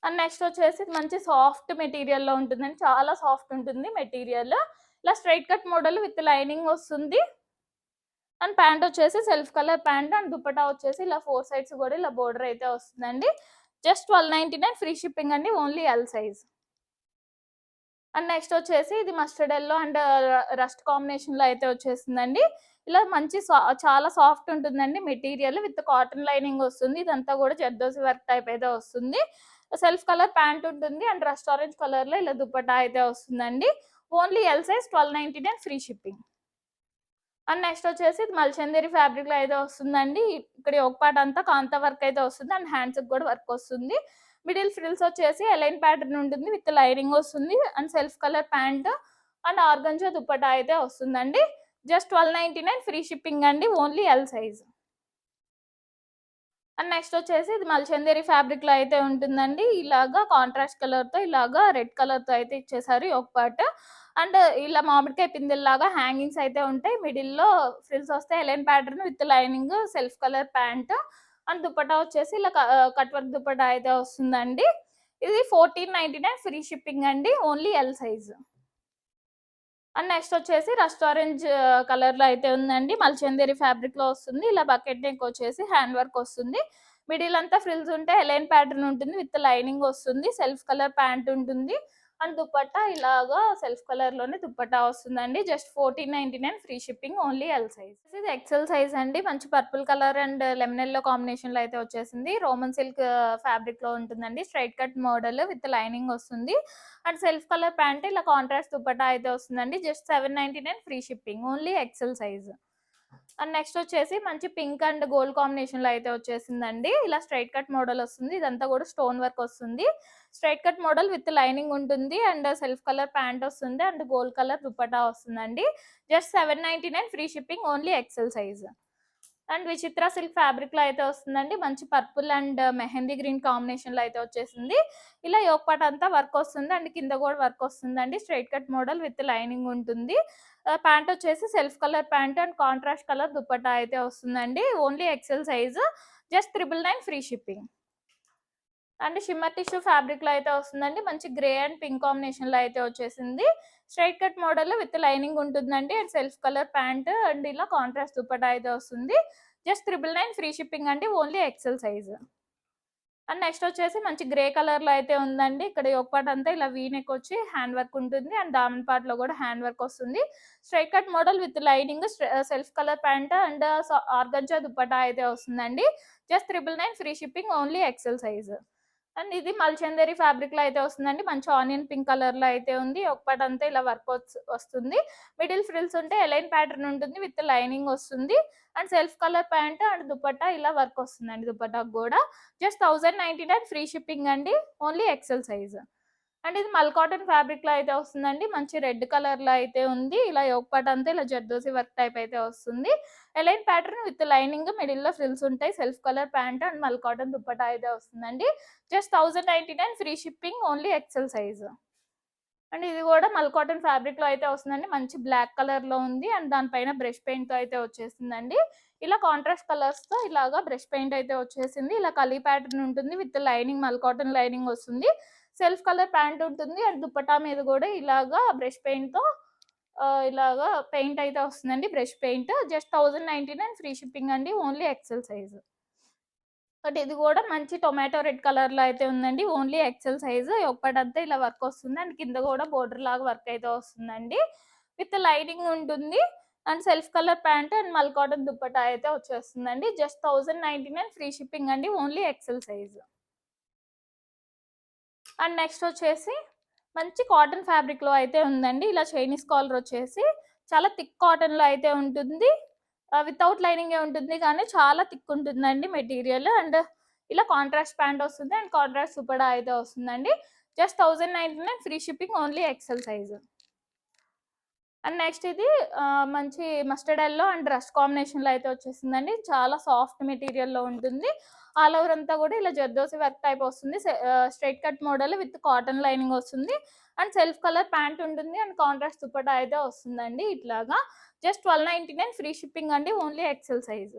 అండ్ నెక్స్ట్ వచ్చేసి మంచి సాఫ్ట్ మెటీరియల్ లో ఉంటుందండి, చాలా సాఫ్ట్ ఉంటుంది మెటీరియల్. ఇలా straight cut model with lining వస్తుంది, అండ్ ప్యాంట్ వచ్చేసి self colour pant, and dupatta వచ్చేసి ఇలా 4 సైడ్స్ కూడా ఇలా బోర్డర్ అయితే వస్తుందండి. జస్ట్ 1299 ఫ్రీ షిప్పింగ్ అండి, only L size. And next వచ్చేసి ఇది mustard yellow and rust combination లో అయితే వచ్చేసిందండి. ఇలా మంచి చాలా సాఫ్ట్ ఉంటుందండి మెటీరియల్, విత్ కాటన్ లైనింగ్ వస్తుంది. ఇదంతా కూడా జర్దోసి వర్క్ టైప్ అయితే వస్తుంది. సెల్ఫ్ కలర్ ప్యాంట్ ఉంటుంది, అండ్ రస్ట్ ఆరెంజ్ కలర్ లో ఇలా దుపట్టా అయితే వస్తుందండి. Only L size, 1299 free shipping. And next వచ్చేసి ఇది మల్చందేరి ఫ్యాబ్రిక్ లో అయితే వస్తుందండి. ఇక్కడ ఒక పార్ట్ అంతా కాంతా వర్క్ అయితే వస్తుంది, అండ్ హ్యాండ్స్ కూడా వర్క్ వస్తుంది. మిడిల్ ఫ్రిల్స్ వచ్చేసి ఎలైన్ ప్యాటర్న్ ఉంటుంది, విత్ లైనింగ్ వస్తుంది, and self colour pant and organza dupatta అయితే వస్తుందండి. జస్ట్ 1299 ఫ్రీ షిప్పింగ్ అండి, only L size. And next వచ్చేసి ఇది మల్చందేరి ఫ్యాబ్రిక్ లో అయితే ఉంటుందండి. ఇలాగా కాంట్రాస్ట్ కలర్ తో ఇలాగా రెడ్ కలర్ తో అయితే ఇచ్చేసారు ఒక పార్ట్, అండ్ ఇలా మామిడికాయ పిందెల్లాగా హ్యాంగింగ్స్ అయితే ఉంటాయి. మిడిల్ లో ఫ్రిల్స్ వస్తాయి, A line pattern with lining, self colour pant, and dupatta వచ్చేసి ఇలా కట్ వర్క్ దుపట్టా అయితే వస్తుందండి. ఇది 1499 ఫ్రీ షిప్పింగ్ అండి, only L size. And next వచ్చేసి రస్ట్ ఆరెంజ్ కలర్ లో అయితే ఉందండి, మల్చందేరి ఫ్యాబ్రిక్ లో వస్తుంది. ఇలా బకెట్ నెక్ వచ్చేసి హ్యాండ్ వర్క్ వస్తుంది. మిడిల్ అంతా ఫ్రిల్స్ ఉంటే ఎలైన్ ప్యాటర్న్ ఉంటుంది, విత్ లైనింగ్ వస్తుంది. సెల్ఫ్ కలర్ ప్యాంట్ ఉంటుంది, అండ్ దుపట్టా ఇలాగా సెల్ఫ్ కలర్ లోనే దుపట్టా వస్తుందండి. Just 1499 free shipping, only L size. ఇది ఎక్సెల్ సైజ్ అండి. మంచి purple colour and lemon yellow combination లో అయితే వచ్చేసింది. రోమన్ సిల్క్ ఫ్యాబ్రిక్ లో ఉంటుందండి. Straight cut model with lining వస్తుంది, అండ్ సెల్ఫ్ కలర్ ప్యాంట్ ఇలా కాంట్రాస్ట్ దుపట్టా అయితే వస్తుందండి. Just 799 free shipping, only XL size. And next వచ్చేసి మంచి పింక్ అండ్ గోల్డ్ కాంబినేషన్ లో అయితే వచ్చేసిందండి. ఇలా స్ట్రైట్ కట్ మోడల్ వస్తుంది, ఇదంతా కూడా స్టోన్ వర్క్ వస్తుంది. Straight cut model with lining ఉంటుంది, అండ్ సెల్ఫ్ కలర్ ప్యాంట్ వస్తుంది, అండ్ గోల్డ్ కలర్ దుపట్టా వస్తుందండి. Just 799 free shipping, only XL size. And Vichitra silk fabric లో అయితే వస్తుందండి. మంచి purple and mehndi green combination లో అయితే వచ్చేసింది. ఇలా యోక్ పార్ట్ అంతా వర్క్ వస్తుంది, అండ్ కింద కూడా వర్క్ వస్తుందండి. Straight cut model with lining ఉంటుంది. ప్యాంట్ వచ్చేసి self colour pant and contrast colour dupatta అయితే వస్తుందండి. Only XL size, just 999 free shipping. And shimmer tissue fabric లో అయితే వస్తుందండి. మంచి గ్రే అండ్ పింక్ కాంబినేషన్ లో అయితే వచ్చేసింది. Straight cut model with lining ఉంటుందండి, and self colour pant and ఇలా కాంట్రాస్ట్ దుపట్టా అయితే వస్తుంది. జస్ట్ 999 ఫ్రీ షిప్పింగ్ అండి, only XL size. And next వచ్చేసి మంచి గ్రే కలర్ లో అయితే ఉందండి. ఇక్కడ ఒక పార్ట్ అంతా ఇలా వీ నెక్ వచ్చి హ్యాండ్ వర్క్ ఉంటుంది, అండ్ దామన్ పార్ట్ లో కూడా హ్యాండ్ వర్క్ వస్తుంది. Straight cut model with lining, self colour pant and organza dupatta అయితే వస్తుందండి. Just 999 free shipping, only XL size. And ఇది మల్చందేరి ఫ్యాబ్రిక్ లో అయితే వస్తుందండి. మంచి ఆనియన్ పింక్ కలర్ లో అయితే ఉంది. ఒక పార్ట్ అంతా ఇలా వర్క్ వస్తుంది. మిడిల్ ఫ్రిల్స్ ఉంటే ఎలైన్ ప్యాటర్న్ ఉంటుంది, విత్ లైనింగ్ వస్తుంది, and self colour pant and dupatta ఇలా వర్క్ వస్తుందండి. దుపట్టాకు కూడా జస్ట్ 1099 ఫ్రీ షిప్పింగ్ అండి, ఓన్లీ ఎక్సెల్ సైజ్. అండ్ ఇది మల్ కాటన్ ఫ్యాబ్రిక్ లో అయితే వస్తుందండి. మంచి రెడ్ కలర్ లో అయితే ఉంది. ఇలా యోక్ పార్ట్ అంతా ఇలా జర్దోసి వర్క్ టైప్ అయితే వస్తుంది. A line pattern with lining, middle లో ఫ్రిల్స్ ఉంటాయి. సెల్ఫ్ కలర్ ప్యాంట్ అండ్ మల్ కాటన్ దుపట్టా అయితే వస్తుందండి. Just 1099 free shipping, only XL size. And ఇది కూడా మల్ కాటన్ ఫ్యాబ్రిక్ లో అయితే వస్తుందండి. మంచి బ్లాక్ కలర్ లో ఉంది అండ్ దానిపైన బ్రష్ పెయింట్ తో అయితే వచ్చేసిందండి. ఇలా కాంట్రాస్ట్ కలర్స్ తో ఇలాగా బ్రష్ పెయింట్ అయితే వచ్చేసింది. ఇలా కలీ ప్యాటర్న్ ఉంటుంది విత్ లైనింగ్, మల్ కాటన్ లైనింగ్ వస్తుంది. సెల్ఫ్ కలర్ ప్యాంట్ ఉంటుంది అండ్ దుపట్టా మీద కూడా ఇలాగా బ్రష్ పెయింట్ తో ఇలాగా పెయింట్ అయితే వస్తుందండి. Brush paint just 1099 free shipping అండి. Only XL size. బట్ ఇది కూడా మంచి టొమాటో రెడ్ కలర్ లో అయితే ఉందండి. Only XL size. ఒకటంతా ఇలా వర్క్ వస్తుంది అండ్ కింద కూడా బోర్డర్ లాగా వర్క్ అయితే వస్తుందండి. విత్ లైనింగ్ ఉంటుంది and self colour pant and మల్ కాటన్ దుప్పటా అయితే వచ్చేస్తుందండి. జస్ట్ 1099 ఫ్రీ షిప్పింగ్ అండి. Only XL size. And next వచ్చేసి మంచి కాటన్ ఫ్యాబ్రిక్ లో అయితే ఉందండి. ఇలా చైనీస్ కాలర్ వచ్చేసి చాలా థిక్ కాటన్ లో అయితే ఉంటుంది. వితౌట్ లైనింగ్ ఉంటుంది కానీ చాలా థిక్ ఉంటుందండి మెటీరియల్. అండ్ ఇలా కాంట్రాస్ట్ ప్యాంట్ వస్తుంది అండ్ కాంట్రాస్ట్ దుపట్టా అయితే వస్తుందండి. Just 1099 free shipping. Only XL size. And next ఇది మంచి mustard yellow and rust combination లో అయితే వచ్చేసిందండి. చాలా సాఫ్ట్ మెటీరియల్ లో ఉంటుంది. ఆల్ ఓవర్ అంతా కూడా ఇలా జర్దోసి వర్క్ టైప్ వస్తుంది. Straight cut model with cotton lining వస్తుంది అండ్ సెల్ఫ్ కలర్ ప్యాంట్ ఉంటుంది అండ్ కాంట్రాస్ట్ దుపట్టా అయితే వస్తుందండి. ఇట్లాగా జస్ట్ 1299 ఫ్రీ షిప్పింగ్ అండి. Only XL size.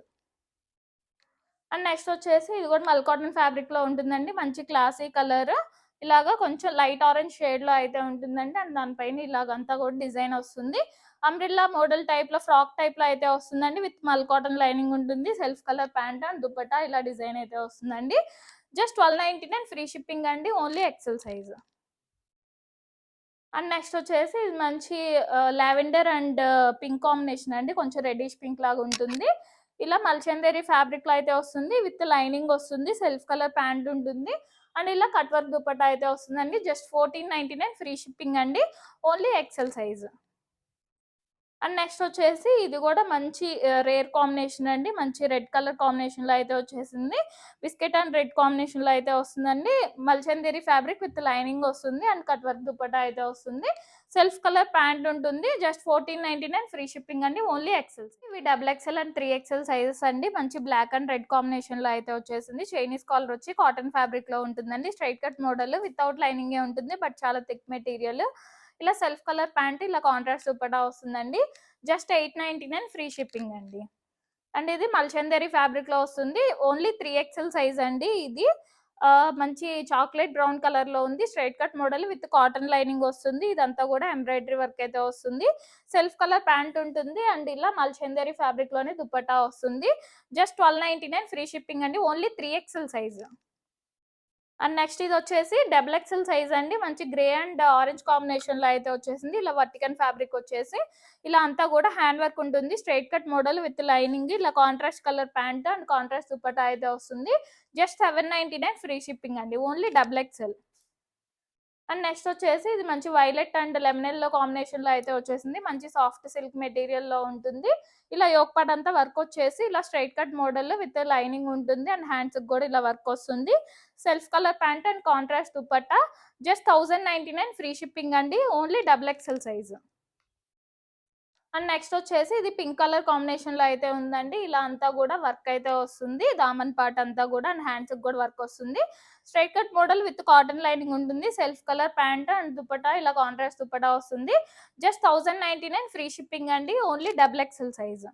And next వచ్చేసి ఇది కూడా మల్ కాటన్ ఫ్యాబ్రిక్ లో ఉంటుందండి. మంచి క్లాసీ కలర్ ఇలాగా కొంచెం లైట్ ఆరెంజ్ షేడ్ లో అయితే ఉంటుందండి. అండ్ దానిపైన ఇలాగంతా కూడా డిజైన్ వస్తుంది. అంబ్రిల్లా మోడల్ టైప్ లో, ఫ్రాక్ టైప్ లో అయితే వస్తుందండి. విత్ మల్ కాటన్ లైనింగ్ ఉంటుంది. Self colour pant and dupatta ఇలా డిజైన్ అయితే వస్తుందండి. జస్ట్ 1299 ఫ్రీ షిప్పింగ్ అండి. Only XL size. And next వచ్చేసి ఇది మంచి లావెండర్ అండ్ పింక్ కాంబినేషన్ అండి. కొంచెం రెడ్డిష్ పింక్ లాగా ఉంటుంది. ఇలా మల్చందేరి ఫ్యాబ్రిక్ లో అయితే వస్తుంది. విత్ లైనింగ్ వస్తుంది. సెల్ఫ్ కలర్ ప్యాంట్ ఉంటుంది అండ్ ఇలా కట్ వర్క్ దుపట్టా అయితే వస్తుందండి. జస్ట్ 1499 ఫ్రీ షిప్పింగ్ అండి. Only XL size. And next వచ్చేసి ఇది కూడా మంచి రేర్ కాంబినేషన్ అండి. మంచి రెడ్ కలర్ కాంబినేషన్ లో అయితే వచ్చేసింది. బిస్కెట్ అండ్ రెడ్ కాంబినేషన్ లో అయితే వస్తుందండి. మల్చందేరి ఫ్యాబ్రిక్ విత్ లైనింగ్ వస్తుంది అండ్ కట్ వర్క్ దుపట్టా అయితే వస్తుంది. సెల్ఫ్ కలర్ ప్యాంట్ ఉంటుంది. జస్ట్ 1499 ఫ్రీ షిప్పింగ్ అండి. Only XL. ఇవి double XL and 3XL sizes అండి. మంచి బ్లాక్ అండ్ రెడ్ కాంబినేషన్ లో అయితే వచ్చేసింది. చైనీస్ కాలర్ వచ్చి కాటన్ ఫ్యాబ్రిక్ లో ఉంటుందండి. Straight cut model without lining ఉంటుంది బట్ చాలా థిక్ మెటీరియల్. ఇలా సెల్ఫ్ కలర్ ప్యాంట్, ఇలా కాంట్రాస్ట్ దుపట్టా వస్తుందండి. జస్ట్ 899 ఫ్రీ షిప్పింగ్ అండి. అండ్ ఇది మల్చందేరి ఫ్యాబ్రిక్ లో వస్తుంది. ఓన్లీ 3XL సైజ్ అండి. ఇది మంచి చాక్లెట్ బ్రౌన్ కలర్ లో ఉంది. Straight cut model with cotton lining వస్తుంది. ఇదంతా కూడా ఎంబ్రాయిడరీ వర్క్ అయితే వస్తుంది. సెల్ఫ్ కలర్ ప్యాంట్ ఉంటుంది అండ్ ఇలా మల్చందేరి ఫ్యాబ్రిక్ లోనే దుపట్టా వస్తుంది. జస్ట్ 1299 ఫ్రీ షిప్పింగ్ అండి. Only 3XL size. And next ఇది వచ్చేసి డబుల్ ఎక్సెల్ సైజ్ అండి. మంచి గ్రే అండ్ ఆరెంజ్ కాంబినేషన్ లో అయితే వచ్చేసింది. ఇలా వర్టికన్ ఫ్యాబ్రిక్ వచ్చేసి ఇలా అంతా కూడా హ్యాండ్ వర్క్ ఉంటుంది. Straight cut model with lining, ఇలా contrast colour pant and contrast dupatta అయితే వస్తుంది. జస్ట్ 799 ఫ్రీ షిప్పింగ్ అండి. Only double XL. And next వచ్చేసి ఇది మంచి violet and lemon yellow combination లో అయితే వచ్చేసింది. మంచి సాఫ్ట్ సిల్క్ మెటీరియల్ లో ఉంటుంది. ఇలా యోక్ పార్ట్ అంతా వర్క్ వచ్చేసి ఇలా straight cut model with lining ఉంటుంది అండ్ హ్యాండ్స్ కూడా ఇలా వర్క్ వస్తుంది. Self colour pant and contrast dupatta. Just 1099 free shipping అండి. Only double XL size. And next వచ్చేసి ఇది పింక్ కలర్ కాంబినేషన్ లో అయితే ఉందండి. ఇలా అంతా కూడా వర్క్ అయితే వస్తుంది. దామన్ పార్ట్ అంతా కూడా అండ్ హ్యాండ్స్ కూడా వర్క్ వస్తుంది. Straight cut model with cotton lining ఉంటుంది. Self colour pant and dupatta, ఇలా కాంట్రాస్ట్ దుపట్టా వస్తుంది. జస్ట్ 1099 ఫ్రీ షిప్పింగ్ అండి. Only double XL size.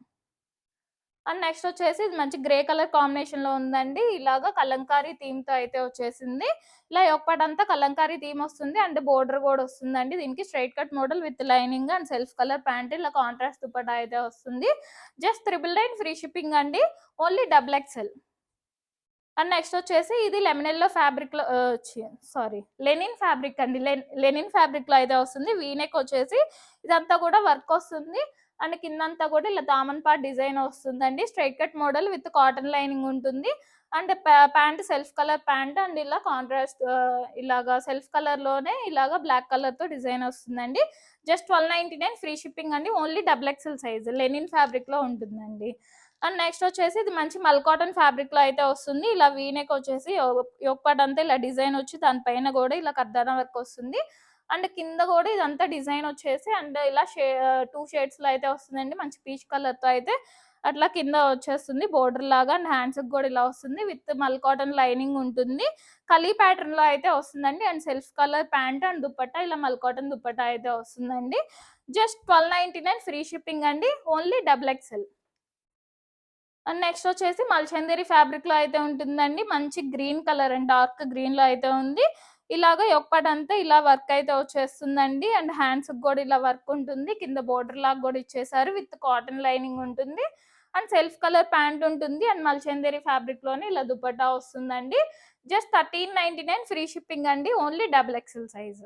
And next వచ్చేసి ఇది మంచి గ్రే కలర్ కాంబినేషన్ లో ఉందండి. ఇలాగా కలంకారీ థీమ్ తో అయితే వచ్చేసింది. ఇలా ఒక్కటంతా కలంకారీ థీమ్ వస్తుంది అండ్ బోర్డర్ కూడా వస్తుందండి. దీనికి straight cut model with lining and self colour pant, ఇలా కాంట్రాస్ట్ దుపట్టా అయితే వస్తుంది. జస్ట్ 999 ఫ్రీ షిప్పింగ్ అండి. Only double XL. And next వచ్చేసి ఇది లెమన్ ఎల్లో ఫ్యాబ్రిక్ లో లెనిన్ ఫ్యాబ్రిక్ అండి. లెనిన్ ఫ్యాబ్రిక్ లో అయితే వస్తుంది. వీనెక్ వచ్చేసి ఇదంతా కూడా వర్క్ వస్తుంది అండ్ కిందంతా కూడా ఇలా దామన్ పార్ట్ డిజైన్ వస్తుందండి. Straight cut model with cotton lining ఉంటుంది and pant self colour pant and ఇలా కాంట్రాస్ట్ ఇలాగా సెల్ఫ్ కలర్ లోనే ఇలాగా బ్లాక్ కలర్ తో డిజైన్ వస్తుందండి. జస్ట్ 1299 ఫ్రీ షిప్పింగ్ అండి. Only double XL size linen fabric లో ఉంటుందండి. అండ్ నెక్స్ట్ వచ్చేసి ఇది మంచి మల్ కాటన్ ఫ్యాబ్రిక్ లో అయితే వస్తుంది. ఇలా వీనెక్ వచ్చేసి యోక్ పార్ట్ అంతా ఇలా డిజైన్ వచ్చి దానిపైన కూడా ఇలా కర్దానా వర్క్ వస్తుంది అండ్ కింద కూడా ఇదంతా డిజైన్ వచ్చేసి అండ్ ఇలా 2 షేడ్స్ లో అయితే వస్తుందండి. మంచి పీచ్ కలర్ తో అయితే అట్లా కింద వచ్చేస్తుంది బోర్డర్ లాగా అండ్ హ్యాండ్స్కి కూడా ఇలా వస్తుంది విత్ మల్ కాటన్ లైనింగ్ ఉంటుంది. కలీ ప్యాటర్న్ లో అయితే వస్తుందండి and self colour pant and dupatta ఇలా మల్ కాటన్ దుపట్టా అయితే వస్తుందండి. జస్ట్ 1299 ఫ్రీ షిప్పింగ్ అండి, ఓన్లీ XXL. అండ్ నెక్స్ట్ వచ్చేసి మల్చందేరి ఫ్యాబ్రిక్ లో అయితే ఉంటుందండి. మంచి green colour and dark green లో అయితే ఉంది. ఇలాగ యొక్కపాటి అంతా ఇలా వర్క్ అయితే వచ్చేస్తుందండి అండ్ హ్యాండ్స్ కూడా ఇలా వర్క్ ఉంటుంది. కింద బోర్డర్ లాగా కూడా ఇచ్చేసారు విత్ కాటన్ లైనింగ్ ఉంటుంది అండ్ సెల్ఫ్ కలర్ ప్యాంట్ ఉంటుంది అండ్ మల్చందేరి ఫ్యాబ్రిక్ లోనే ఇలా దుపట్టా వస్తుందండి. జస్ట్ 1399 ఫ్రీ షిప్పింగ్ అండి, ఓన్లీ XXL సైజ్.